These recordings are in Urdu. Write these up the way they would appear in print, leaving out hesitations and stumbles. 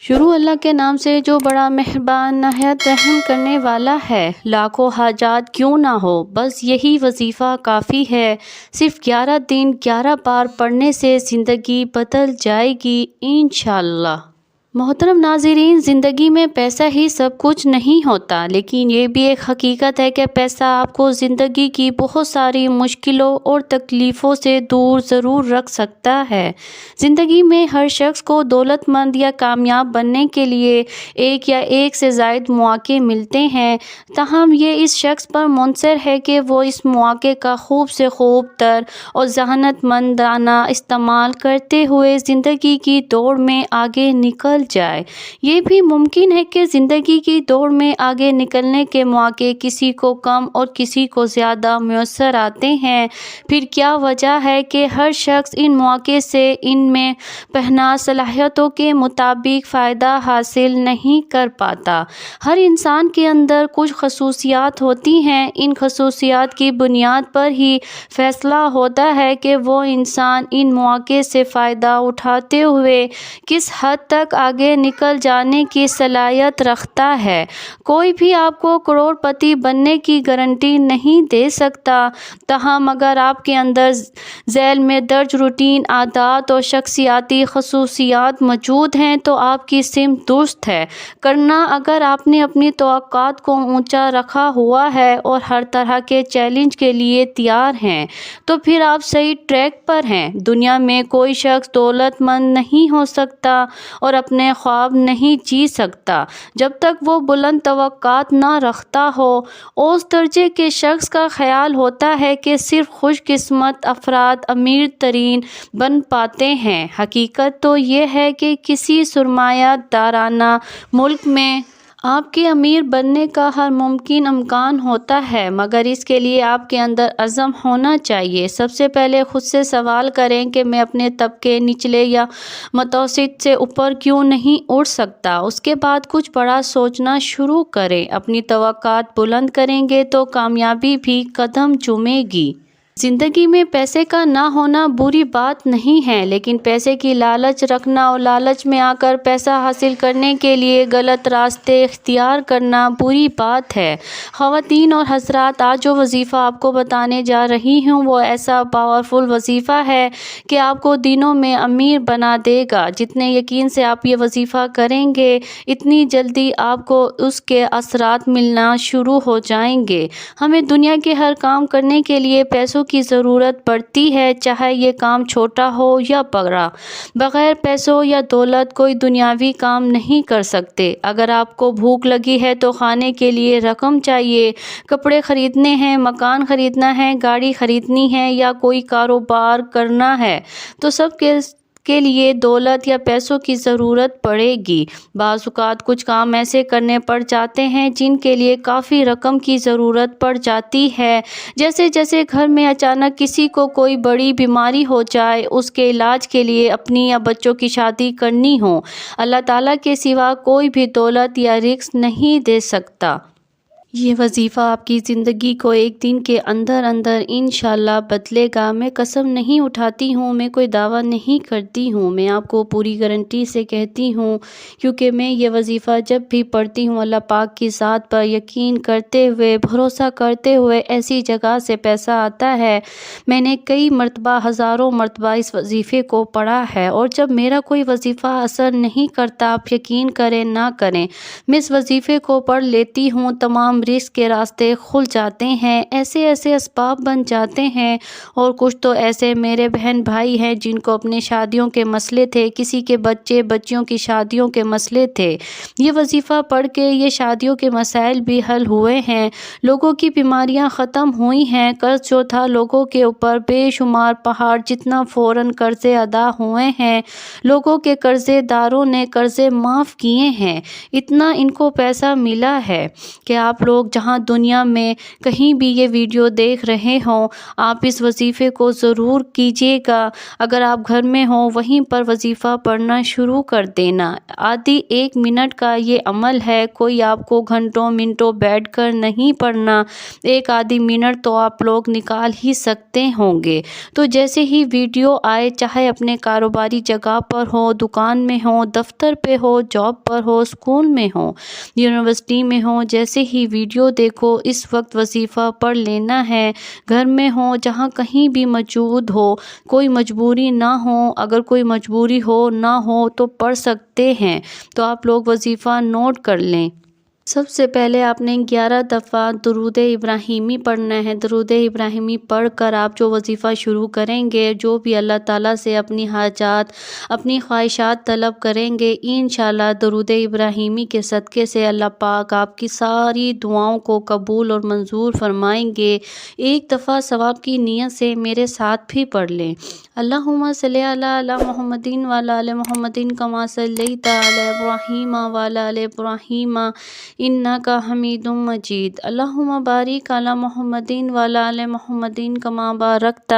شروع اللہ کے نام سے جو بڑا مہربان نہایت رحم کرنے والا ہے۔ لاکھوں حاجات کیوں نہ ہو، بس یہی وظیفہ کافی ہے۔ صرف 11 دن 11 بار پڑھنے سے زندگی بدل جائے گی انشاءاللہ۔ محترم ناظرین، زندگی میں پیسہ ہی سب کچھ نہیں ہوتا، لیکن یہ بھی ایک حقیقت ہے کہ پیسہ آپ کو زندگی کی بہت ساری مشکلوں اور تکلیفوں سے دور ضرور رکھ سکتا ہے۔ زندگی میں ہر شخص کو دولت مند یا کامیاب بننے کے لیے ایک یا ایک سے زائد مواقع ملتے ہیں، تاہم یہ اس شخص پر منحصر ہے کہ وہ اس مواقع کا خوب سے خوب تر اور ذہانت مندانہ استعمال کرتے ہوئے زندگی کی دوڑ میں آگے نکل جائے۔ یہ بھی ممکن ہے کہ زندگی کی دوڑ میں آگے نکلنے کے مواقع کسی کو کم اور کسی کو زیادہ میسر آتے ہیں۔ پھر کیا وجہ ہے کہ ہر شخص ان مواقع سے ان میں پنہاں صلاحیتوں کے مطابق فائدہ حاصل نہیں کر پاتا؟ ہر انسان کے اندر کچھ خصوصیات ہوتی ہیں۔ ان خصوصیات کی بنیاد پر ہی فیصلہ ہوتا ہے کہ وہ انسان ان مواقع سے فائدہ اٹھاتے ہوئے کس حد تک آگے نکل جانے کی صلاحیت رکھتا ہے۔ کوئی بھی آپ کو کروڑ پتی بننے کی گارنٹی نہیں دے سکتا، تاہم اگر آپ کے اندر ذیل میں درج روٹین عادات اور شخصیاتی خصوصیات موجود ہیں تو آپ کی سمت درست ہے۔ کرنا اگر آپ نے اپنی توقعات کو اونچا رکھا ہوا ہے اور ہر طرح کے چیلنج کے لیے تیار ہیں، تو پھر آپ صحیح ٹریک پر ہیں۔ دنیا میں کوئی شخص دولت مند نہیں ہو سکتا اور اپنے خواب نہیں جی سکتا جب تک وہ بلند توقعات نہ رکھتا ہو۔ اوسط درجے کے شخص کا خیال ہوتا ہے کہ صرف خوش قسمت افراد امیر ترین بن پاتے ہیں۔ حقیقت تو یہ ہے کہ کسی سرمایہ دارانہ ملک میں آپ کے امیر بننے کا ہر ممکن امکان ہوتا ہے، مگر اس کے لیے آپ کے اندر عزم ہونا چاہیے۔ سب سے پہلے خود سے سوال کریں کہ میں اپنے طبقے نچلے یا متوسط سے اوپر کیوں نہیں اٹھ سکتا؟ اس کے بعد کچھ بڑا سوچنا شروع کریں۔ اپنی توقعات بلند کریں گے تو کامیابی بھی قدم چومے گی۔ زندگی میں پیسے کا نہ ہونا بری بات نہیں ہے، لیکن پیسے کی لالچ رکھنا اور لالچ میں آ کر پیسہ حاصل کرنے کے لیے غلط راستے اختیار کرنا بری بات ہے۔ خواتین اور حضرات، آج جو وظیفہ آپ کو بتانے جا رہی ہوں وہ ایسا پاورفل وظیفہ ہے کہ آپ کو دنوں میں امیر بنا دے گا۔ جتنے یقین سے آپ یہ وظیفہ کریں گے، اتنی جلدی آپ کو اس کے اثرات ملنا شروع ہو جائیں گے۔ ہمیں دنیا کے ہر کام کرنے کے لیے پیسوں کی ضرورت پڑتی ہے، چاہے یہ کام چھوٹا ہو یا بڑا۔ بغیر پیسوں یا دولت کوئی دنیاوی کام نہیں کر سکتے۔ اگر آپ کو بھوک لگی ہے تو کھانے کے لیے رقم چاہیے، کپڑے خریدنے ہیں، مکان خریدنا ہے، گاڑی خریدنی ہے یا کوئی کاروبار کرنا ہے تو سب کے لیے دولت یا پیسوں کی ضرورت پڑے گی۔ بعض اوقات کچھ کام ایسے کرنے پڑ جاتے ہیں جن کے لیے کافی رقم کی ضرورت پڑ جاتی ہے، جیسے گھر میں اچانک کسی کو کوئی بڑی بیماری ہو جائے، اس کے علاج کے لیے اپنی یا بچوں کی شادی کرنی ہو۔ اللہ تعالیٰ کے سوا کوئی بھی دولت یا رزق نہیں دے سکتا۔ یہ وظیفہ آپ کی زندگی کو ایک دن کے اندر انشاءاللہ بدلے گا۔ میں قسم نہیں اٹھاتی ہوں، میں کوئی دعویٰ نہیں کرتی ہوں، میں آپ کو پوری گارنٹی سے کہتی ہوں، کیونکہ میں یہ وظیفہ جب بھی پڑھتی ہوں اللہ پاک کی ذات پر یقین کرتے ہوئے، بھروسہ کرتے ہوئے ایسی جگہ سے پیسہ آتا ہے۔ میں نے کئی مرتبہ، ہزاروں مرتبہ اس وظیفے کو پڑھا ہے، اور جب میرا کوئی وظیفہ اثر نہیں کرتا، آپ یقین کریں نہ کریں، میں اس وظیفے کو پڑھ لیتی ہوں، تمام رزق کے راستے کھل جاتے ہیں، ایسے اسباب بن جاتے ہیں۔ اور کچھ تو ایسے میرے بہن بھائی ہیں جن کو اپنے شادیوں کے مسئلے تھے، کسی کے بچیوں کی شادیوں کے مسئلے تھے، یہ وظیفہ پڑھ کے یہ شادیوں کے مسائل بھی حل ہوئے ہیں، لوگوں کی بیماریاں ختم ہوئی ہیں، قرض جو تھا لوگوں کے اوپر بے شمار پہاڑ جتنا فوراً قرضے ادا ہوئے ہیں، لوگوں کے قرضے داروں نے قرضے معاف کیے ہیں، اتنا ان کو پیسہ ملا ہے کہ آپ لوگ لوگ جہاں دنیا میں کہیں بھی یہ ویڈیو دیکھ رہے ہوں، آپ اس وظیفے کو ضرور کیجیے گا۔ اگر آپ گھر میں ہوں وہیں پر وظیفہ پڑھنا شروع کر دینا۔ آدھی 1 منٹ کا یہ عمل ہے، کوئی آپ کو گھنٹوں منٹوں بیٹھ کر نہیں پڑھنا، 1 آدھی منٹ تو آپ لوگ نکال ہی سکتے ہوں گے۔ تو جیسے ہی ویڈیو آئے، چاہے اپنے کاروباری جگہ پر ہو، دکان میں ہو، دفتر پہ ہو، جاب پر ہو، اسکول میں ہو، یونیورسٹی میں ہو، جیسے ہی ویڈیو دیکھو اس وقت وظیفہ پڑھ لینا ہے۔ گھر میں ہو، جہاں کہیں بھی موجود ہو، کوئی مجبوری نہ ہو، اگر کوئی مجبوری ہو نہ ہو تو پڑھ سکتے ہیں، تو آپ لوگ وظیفہ نوٹ کر لیں۔ سب سے پہلے آپ نے 11 دفعہ درود ابراہیمی پڑھنا ہے۔ درود ابراہیمی پڑھ کر آپ جو وظیفہ شروع کریں گے، جو بھی اللہ تعالیٰ سے اپنی حاجات، اپنی خواہشات طلب کریں گے، انشاءاللہ درود ابراہیمی کے صدقے سے اللہ پاک آپ کی ساری دعاؤں کو قبول اور منظور فرمائیں گے۔ 1 دفعہ ثواب کی نیت سے میرے ساتھ بھی پڑھ لیں۔ اللہم صلی علی محمد وعلی آل محمد کما صلیت علی ابراہیم وعلی آل ابراہیم انک حمید مجید۔ اللہم بارک علی محمد وعلی آل محمد کما بارکت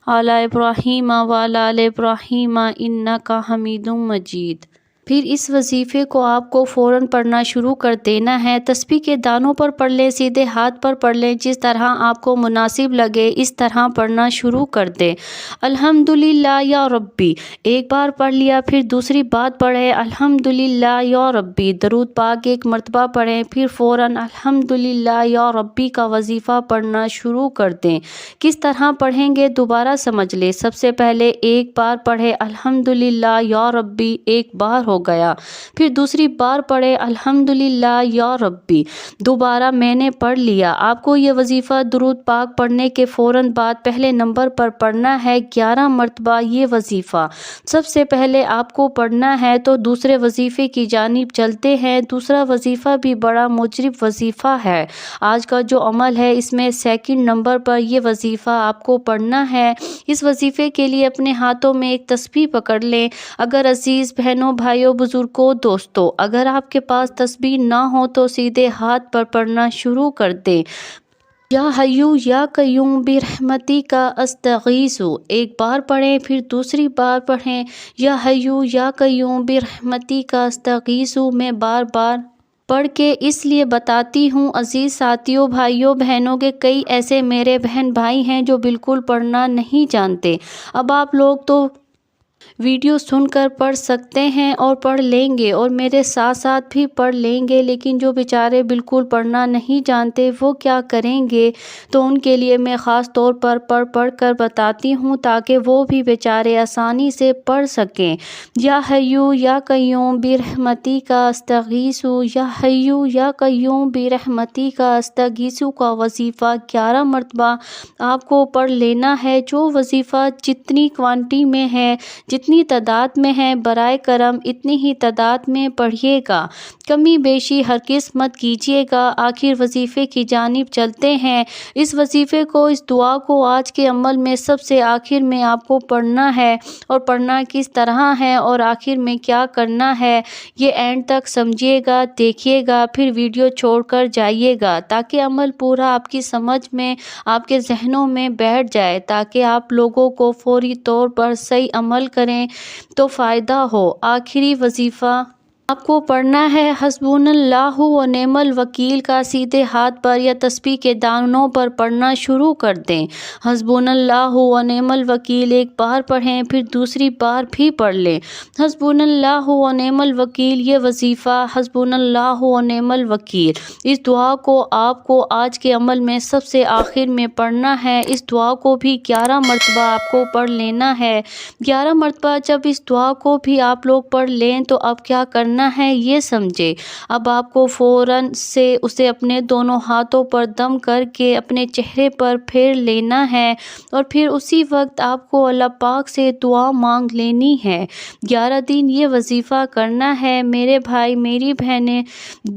علی ابراہیم وعلی آل ابراہیم انک حمید مجید۔ پھر اس وظیفے کو آپ کو فوراً پڑھنا شروع کر دینا ہے۔ تسبیح کے دانوں پر پڑھ لیں، سیدھے ہاتھ پر پڑھ لیں، جس طرح آپ کو مناسب لگے اس طرح پڑھنا شروع کر دیں۔ الحمدللہ یا ربی 1 بار پڑھ لیا، پھر دوسری بات پڑھیں الحمدللہ یا ربی، درود پاک 1 مرتبہ پڑھیں، پھر فوراً الحمدللہ یا ربی کا وظیفہ پڑھنا شروع کر دیں۔ کس طرح پڑھیں گے دوبارہ سمجھ لیں۔ سب سے پہلے 1 بار پڑھیں الحمدللہ یا ربی، 1 بار ہو گیا، پھر دوسری بار پڑھیں الحمدللہ یا ربی، دوبارہ میں نے پڑھ لیا۔ آپ کو یہ وظیفہ درود پاک پڑھنے کے فوراً بعد پہلے نمبر پر پڑھنا ہے 11 مرتبہ یہ وظیفہ۔ سب سے پہلے آپ کو پڑھنا ہے، تو دوسرے وظیفے کی جانب چلتے ہیں۔ دوسرا وظیفہ بھی بڑا مجرب وظیفہ ہے۔ آج کا جو عمل ہے اس میں 2nd نمبر پر یہ وظیفہ آپ کو پڑھنا ہے۔ اس وظیفے کے لیے اپنے ہاتھوں میں ایک تسبیح پکڑ لیں۔ اگر عزیز بہنوں، بھائیوں، بزرگوں، دوستوں، اگر آپ کے پاس تسبیح نہ ہو تو سیدھے ہاتھ پر پڑھنا شروع کر دیں۔ یا حیو یا قیوم برحمتک استغیث 1 بار پڑھیں، پھر دوسری بار پڑھیں یا حیو یا قیوم برحمتک استغیث۔ میں بار بار پڑھ کے اس لیے بتاتی ہوں عزیز ساتھیوں، بھائیوں، بہنوں کے کئی ایسے میرے بہن بھائی ہیں جو بالکل پڑھنا نہیں جانتے۔ اب آپ لوگ تو ویڈیو سن کر پڑھ سکتے ہیں اور پڑھ لیں گے اور میرے ساتھ ساتھ بھی پڑھ لیں گے، لیکن جو بیچارے بالکل پڑھنا نہیں جانتے وہ کیا کریں گے؟ تو ان کے لیے میں خاص طور پر پڑھ کر بتاتی ہوں تاکہ وہ بھی بیچارے آسانی سے پڑھ سکیں۔ یا حیو یا قیوم برحمتک استغیث، یا حیو یا قیوم برحمتک استغیث کا وظیفہ 11 مرتبہ آپ کو پڑھ لینا ہے۔ جو وظیفہ جتنی کوانٹی میں ہے، جتنی تعداد میں ہے، برائے کرم اتنی ہی تعداد میں پڑھیے گا، کمی بیشی ہرگز مت کیجیے گا۔ آخر وظیفے کی جانب چلتے ہیں۔ اس وظیفے کو، اس دعا کو آج کے عمل میں سب سے آخر میں آپ کو پڑھنا ہے، اور پڑھنا کس طرح ہے اور آخر میں کیا کرنا ہے یہ اینڈ تک سمجھیے گا، دیکھیے گا، پھر ویڈیو چھوڑ کر جائیے گا تاکہ عمل پورا آپ کی سمجھ میں، آپ کے ذہنوں میں بیٹھ جائے، تاکہ آپ لوگوں کو فوری طور پر صحیح عمل کریں تو فائدہ ہو۔ آخری وظیفہ آپ کو پڑھنا ہے حسبنا اللہ و نعم الوکیل کا سیدھے ہاتھ پر یا تسبیح کے دانوں پر پڑھنا شروع کر دیں۔ حسبنا اللہ و نعم الوکیل 1 بار پڑھیں، پھر دوسری بار بھی پڑھ لیں حسبنا اللہ و نعم الوکیل۔ یہ وظیفہ حسبنا اللہ و نعم الوکیل، اس دعا کو آپ کو آج کے عمل میں سب سے آخر میں پڑھنا ہے۔ اس دعا کو بھی 11 مرتبہ آپ کو پڑھ لینا ہے۔ 11 مرتبہ جب اس دعا کو بھی آپ لوگ پڑھ لیں تو اب کیا کرنا ہے یہ سمجھے۔ اب آپ کو فوراً سے اسے اپنے دونوں ہاتھوں پر دم کر کے اپنے چہرے پر پھیر لینا ہے، اور پھر اسی وقت آپ کو اللہ پاک سے دعا مانگ لینی ہے۔ 11 دن یہ وظیفہ کرنا ہے میرے بھائی، میری بہنیں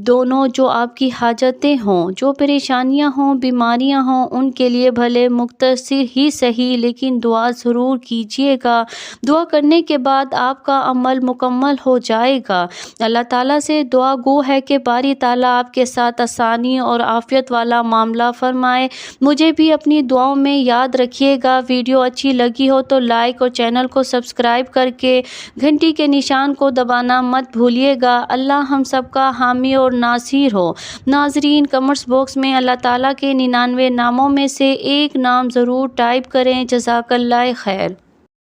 دونوں، جو آپ کی حاجتیں ہوں، جو پریشانیاں ہوں، بیماریاں ہوں، ان کے لیے بھلے مختصر ہی صحیح لیکن دعا ضرور کیجیے گا۔ دعا کرنے کے بعد آپ کا عمل مکمل ہو جائے گا۔ اللہ تعالیٰ سے دعا گو ہے کہ باری تعالیٰ آپ کے ساتھ آسانی اور عافیت والا معاملہ فرمائے۔ مجھے بھی اپنی دعاؤں میں یاد رکھیے گا۔ ویڈیو اچھی لگی ہو تو لائک اور چینل کو سبسکرائب کر کے گھنٹی کے نشان کو دبانا مت بھولیے گا۔ اللہ ہم سب کا حامی اور ناصر ہو۔ ناظرین، کمنٹس باکس میں اللہ تعالیٰ کے 99 ناموں میں سے ایک نام ضرور ٹائپ کریں۔ جزاک اللہ خیر۔